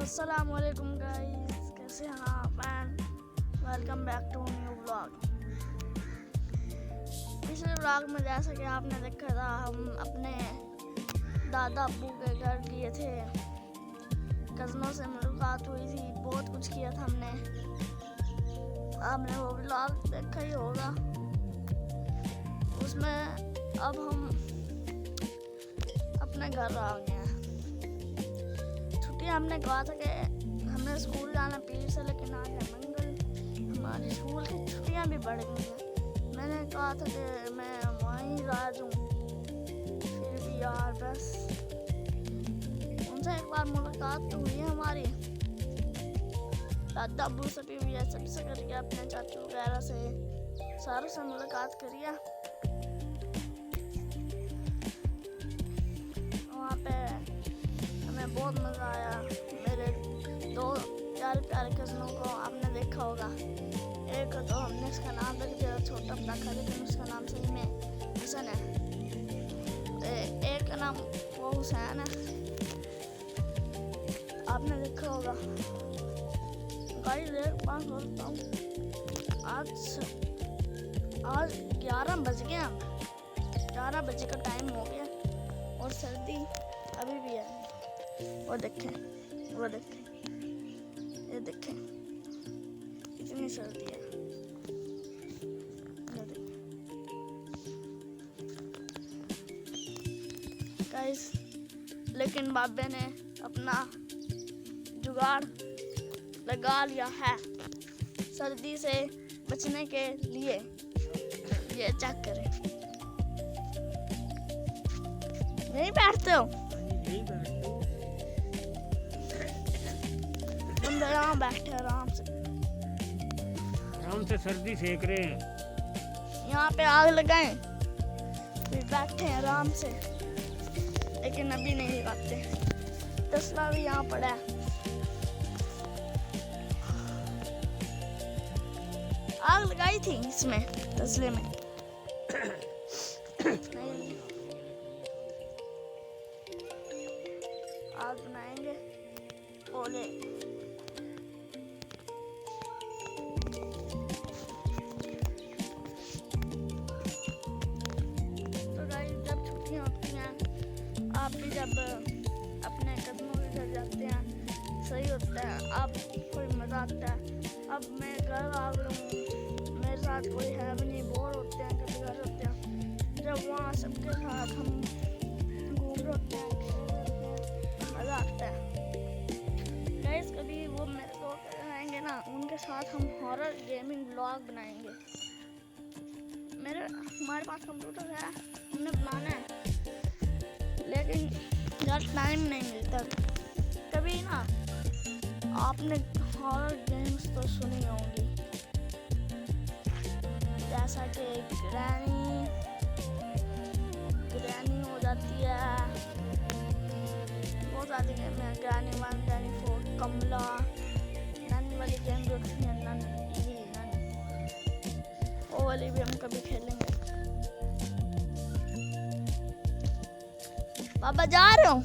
अस्सलामुअलैकुम गाइस, कैसे हैं आप and welcome back to new vlog. पिछले व्लॉग में जैसा कि आपने देखा था, हम अपने दादा अब्बू के घर गए थे, कज़नों से मुलाकात हुई थी, बहुत कुछ किया था हमने। आपने वो व्लॉग देखा ही होगा। उसमें अब हम अपने घर आ गए हैं। हमने कहा था कि हमने स्कूल जाना पीर से, लेकिन आज है मंगल, हमारी स्कूल की छुट्टियां भी बढ़ गई हैं। मैंने कहा था कि मैं वहीं रह जाऊँ, फिर भी यार बस उनसे एक बार मुलाकात तो हुई है हमारी, दादा अब्बू से भी हुई है, सबसे करके अपने चाचू वगैरह से, सारों से मुलाकात करिए। वहाँ पे हमें बहुत मज़ा आया। मेरे दो प्यारे कज़नों को आपने देखा होगा। एक तो हमने उसका नाम रख दिया छोटा रखा, लेकिन उसका नाम सही में हुसैन है। एक का नाम वो हुसैन है, आपने देखा होगा। गाइस एक बात बोलता हूँ, आज 11 बज गए, हम 11 बजे का टाइम हो गया और सर्दी अभी भी है। वो देखें, ये देखें कितनी सर्दी है। गाइस, लेकिन बाबे ने अपना जुगाड़ लगा लिया है सर्दी से बचने के लिए। ये चेक करें, नहीं बैठते हो बंदे, यहाँ बैठे आराम से सर्दी सेक रहे हैं। यहाँ पे आग लगाएं, फिर बैठे हैं आराम से, लेकिन अभी नहीं लगाते। तसला भी यहाँ पड़ा है। आग लगाई थी इसमें, तसले में नहीं, आग बनाएंगे ओले। तो गाइस, जब छुट्टियां होती हैं, आप भी जब अपने कदमों के घर जाते हैं, सही होता है, आप कोई मज़ा आता है। अब मैं घर आ गया हूँ, मेरे साथ कोई है भी नहीं, बोर होते हैं, कभी घर होते हैं। जब वहाँ सबके साथ हम घूम रहे होते हैं, मज़ा आता है। गाइस, कभी वो मेरे दोस्त आएंगे ना, उनके साथ हम हॉरर गेमिंग व्लॉग बनाएंगे। हमारे पास कंप्यूटर है, हमने बनाना है, लेकिन यार टाइम नहीं मिलता। कभी ना आपने हॉरर गेम्स तो सुनी होंगी, जैसा कि ग्रैनी हो जाती है, बहुत सारी गेम है, ग्रैनी 1, ग्रैनी 4, कमला, नानी वाली गेम जो होती है, नानी, वो वाली भी हम कभी खेलेंगे। पापा जा रहे हो?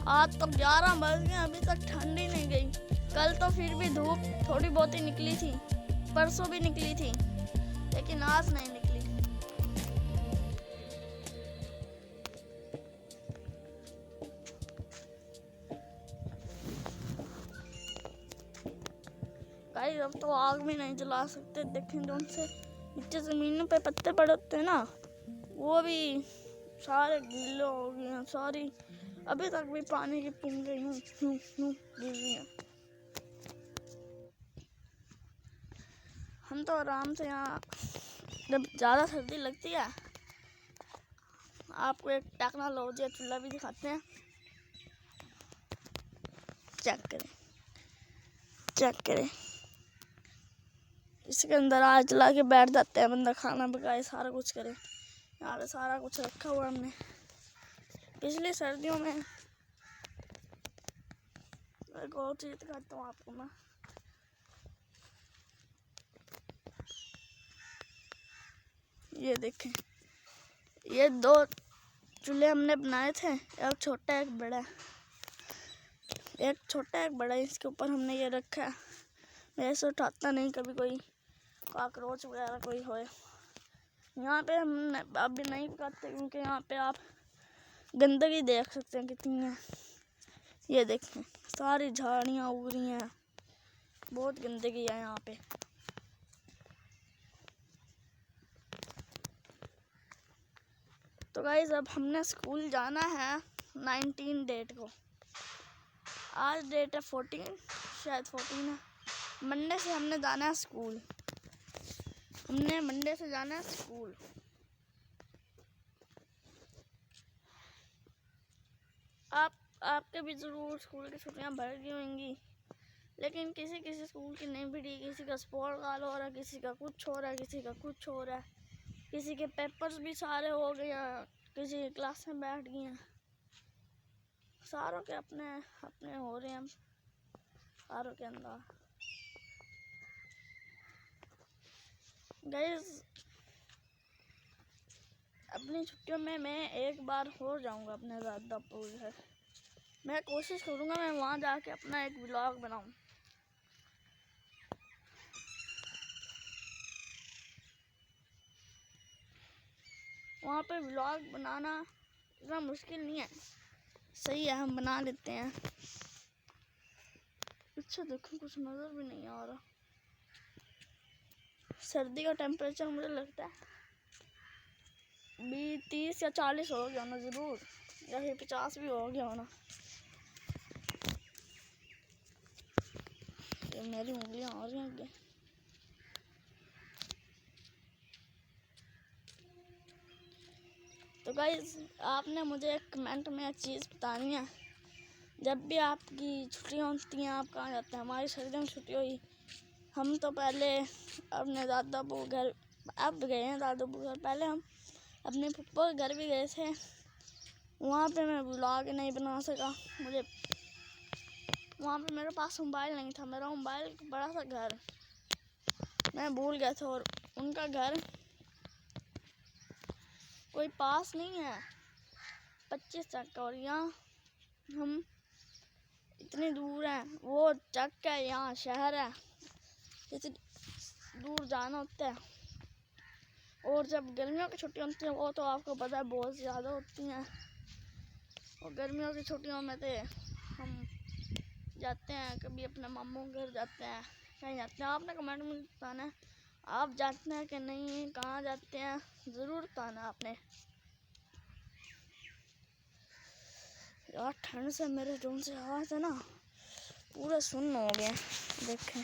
आज तो 11 बज गए, अभी तक ठंडी नहीं गई। कल तो फिर भी धूप थोड़ी बहुत ही निकली थी, परसों भी निकली थी, लेकिन आज नहीं निकली। गाइस, अब तो आग भी नहीं जला सकते, देखें तो उनसे नीचे जमीन पे पत्ते पड़े होते हैं ना, वो भी सारे गीले हो गए हैं, सारी अभी तक भी पानी की बूंदें यूं गिर रही हैं। हम तो आराम से यहाँ, जब ज़्यादा सर्दी लगती है, आपको एक टेक्नोलॉजी चूल्हा भी दिखाते हैं। चेक करें, इसके अंदर आग जला के बैठ जाते हैं, बंदा खाना पकाए, सारा कुछ करे। यहाँ पे सारा कुछ रखा हुआ हमने। पिछली सर्दियों में एक और चीज़ दिखाता हूँ आपको मैं। ये देखें, ये 2 चूल्हे हमने बनाए थे, एक छोटा एक बड़ा, एक छोटा एक बड़ा। इसके ऊपर हमने ये रखा है, ऐसे उठाता नहीं कभी कोई कॉकरोच वगैरह कोई होए। यहाँ पे हम अभी नहीं पकाते क्योंकि यहाँ पे आप गंदगी देख सकते हैं कितनी है। ये देखें सारी झाड़ियाँ उग रही हैं, बहुत गंदगी है यहाँ पे। तो गाइस अब हमने स्कूल जाना है 19 डेट को। आज डेट है 14, शायद 14 है। मंडे से हमने जाना है स्कूल, हमने मंडे से जाना है स्कूल। आपके भी ज़रूर स्कूल की छुट्टियां भर गई होंगी, लेकिन किसी किसी स्कूल की नहीं भरी। किसी का स्पोर्ट काल हो रहा है, किसी का कुछ हो रहा है, किसी का कुछ हो रहा है, किसी के पेपर्स भी सारे हो गए हैं, किसी की क्लास में बैठ गई हैं। सारों के अपने अपने हो रहे हैं सारों के अंदर। गाइस अपनी छुट्टियों में मैं एक बार हो जाऊंगा अपने दादापुर घर। मैं कोशिश करूंगा मैं वहाँ जाके अपना एक व्लॉग बनाऊं। वहाँ पे व्लॉग बनाना इतना मुश्किल नहीं है, सही है, हम बना लेते हैं। अच्छा देखो कुछ नज़र भी नहीं आ रहा। सर्दी का टेम्परेचर मुझे लगता है 30 या 40 हो गया होना ज़रूर, या फिर 50 भी हो गया होना। ये मेरी उंगलियां आ रही हैं आगे। तो गाइस आपने मुझे एक कमेंट में एक चीज़ बतानी है, जब भी आपकी छुट्टियां होती हैं आप कहाँ जाते हैं। हमारी सर्दियों में छुट्टी हुई, हम तो पहले अपने दादापू घर, अब गए हैं दादापू घर, पहले हम अपने पप्पा के घर भी गए थे। वहाँ पे मैं व्लॉग नहीं बना सका, मुझे वहाँ पे मेरे पास मोबाइल नहीं था। मेरा मोबाइल बड़ा सा घर मैं भूल गया था, और उनका घर कोई पास नहीं है, 25 तक का, और यहाँ हम इतनी दूर हैं। वो चक है, यहाँ शहर है, इतनी दूर जाना होता है। और जब गर्मियों की छुट्टियाँ होती हैं वो तो आपको पता है बहुत ज़्यादा होती हैं। और गर्मियों की छुट्टियों में तो हम जाते हैं, कभी अपने मामू के घर जाते हैं, कहीं जाते हैं। आपने कमेंट में बताना है आप जाते हैं कि नहीं, कहाँ जाते हैं, ज़रूर बताना आपने। यार ठंड से मेरे रूम से आवाज़ है ना पूरा सुन्न हो गया, देखें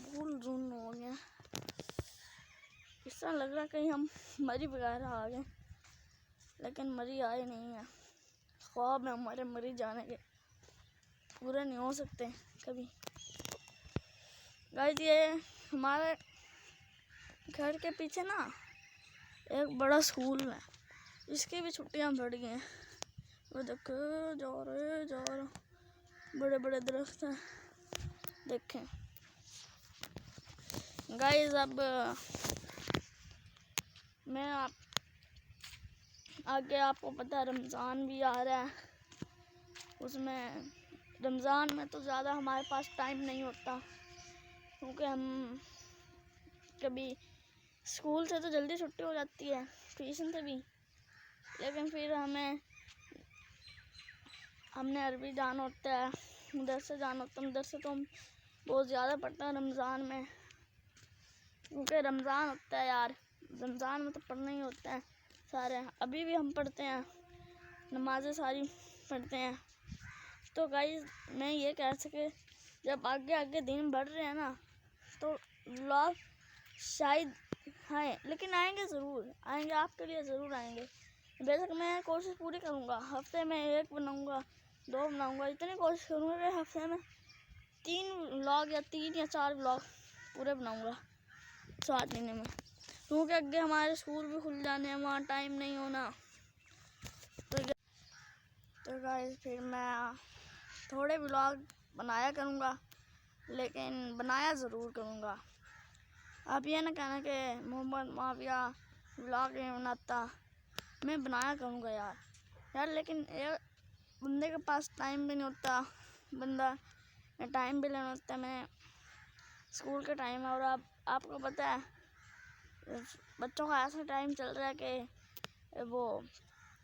फुल सुन्न हो गया। इस तरह लग रहा कहीं हम मरी वगैरह आ गए, लेकिन मरी आए नहीं है। ख्वाब है हमारे मरी जाने के, पूरे नहीं हो सकते कभी। गाइस ये हमारे घर के पीछे ना एक बड़ा स्कूल है, इसकी भी छुट्टियां बढ़ गई हैं। वो देखो जा रहे बड़े बड़े दरख्त हैं, देखें गाइस। अब मैं आगे आपको पता है रमज़ान भी आ रहा है, उसमें रमज़ान में तो ज़्यादा हमारे पास टाइम नहीं होता, क्योंकि हम कभी स्कूल से तो जल्दी छुट्टी हो जाती है, ट्यूशन से भी, लेकिन फिर हमने अरबी जाना होता है, मदरसे जाना होता है। मदरसे तो हम बहुत ज़्यादा पढ़ते हैं रमज़ान में, क्योंकि रमज़ान होता है यार, रमज़ान में तो पढ़ना ही होता है सारे। अभी भी हम पढ़ते हैं, नमाज़ें सारी पढ़ते हैं। तो गाइस मैं ये कह सके जब आगे आगे दिन बढ़ रहे हैं ना, तो व्लॉग शायद आए, लेकिन आएंगे ज़रूर, आएंगे आपके लिए ज़रूर आएंगे। बेशक मैं कोशिश पूरी करूँगा, हफ्ते में 1 बनाऊँगा, 2 बनाऊँगा, इतनी कोशिश करूँगा कि हफ्ते में 3 व्लॉग या 3 या 4 व्लॉग पूरे बनाऊँगा 7 महीने में, क्योंकि आगे हमारे स्कूल भी खुल जाने हैं, वहाँ टाइम नहीं होना। तो गाइस फिर मैं थोड़े व्लॉग बनाया करूँगा, लेकिन बनाया ज़रूर करूँगा। आप ये ना कहना कि मोहम्मद माविया व्लॉग नहीं बनाता, मैं बनाया करूँगा यार लेकिन यार बंदे के पास टाइम भी नहीं होता, बंदा टाइम भी लेना होता है। मैं स्कूल का टाइम है और आपको पता है बच्चों का ऐसा टाइम चल रहा है कि वो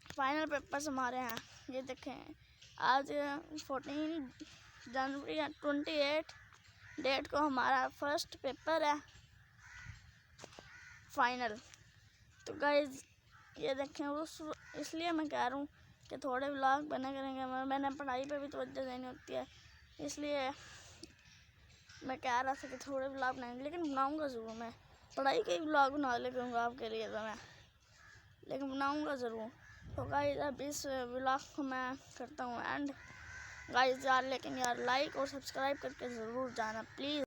फाइनल पेपर्स हमारे हैं। ये देखें आज 14 जनवरी 28 डेट को हमारा फर्स्ट पेपर है फाइनल। तो गाइज ये देखें इसलिए मैं कह रहा हूँ कि थोड़े व्लॉग बने करेंगे। मैंने पढ़ाई पे भी तवज्जो देनी होती है, इसलिए मैं कह रहा था कि थोड़े व्लॉग बनाएंगे, लेकिन बनाऊँगा ज़रूर। मैं पढ़ाई के व्लॉग बना लेगा आपके लिए तो मैं, लेकिन बनाऊँगा ज़रूर। तो गाइस अब इस व्लॉग को मैं करता हूँ एंड। गाइस यार लेकिन यार लाइक और सब्सक्राइब करके ज़रूर जाना प्लीज़।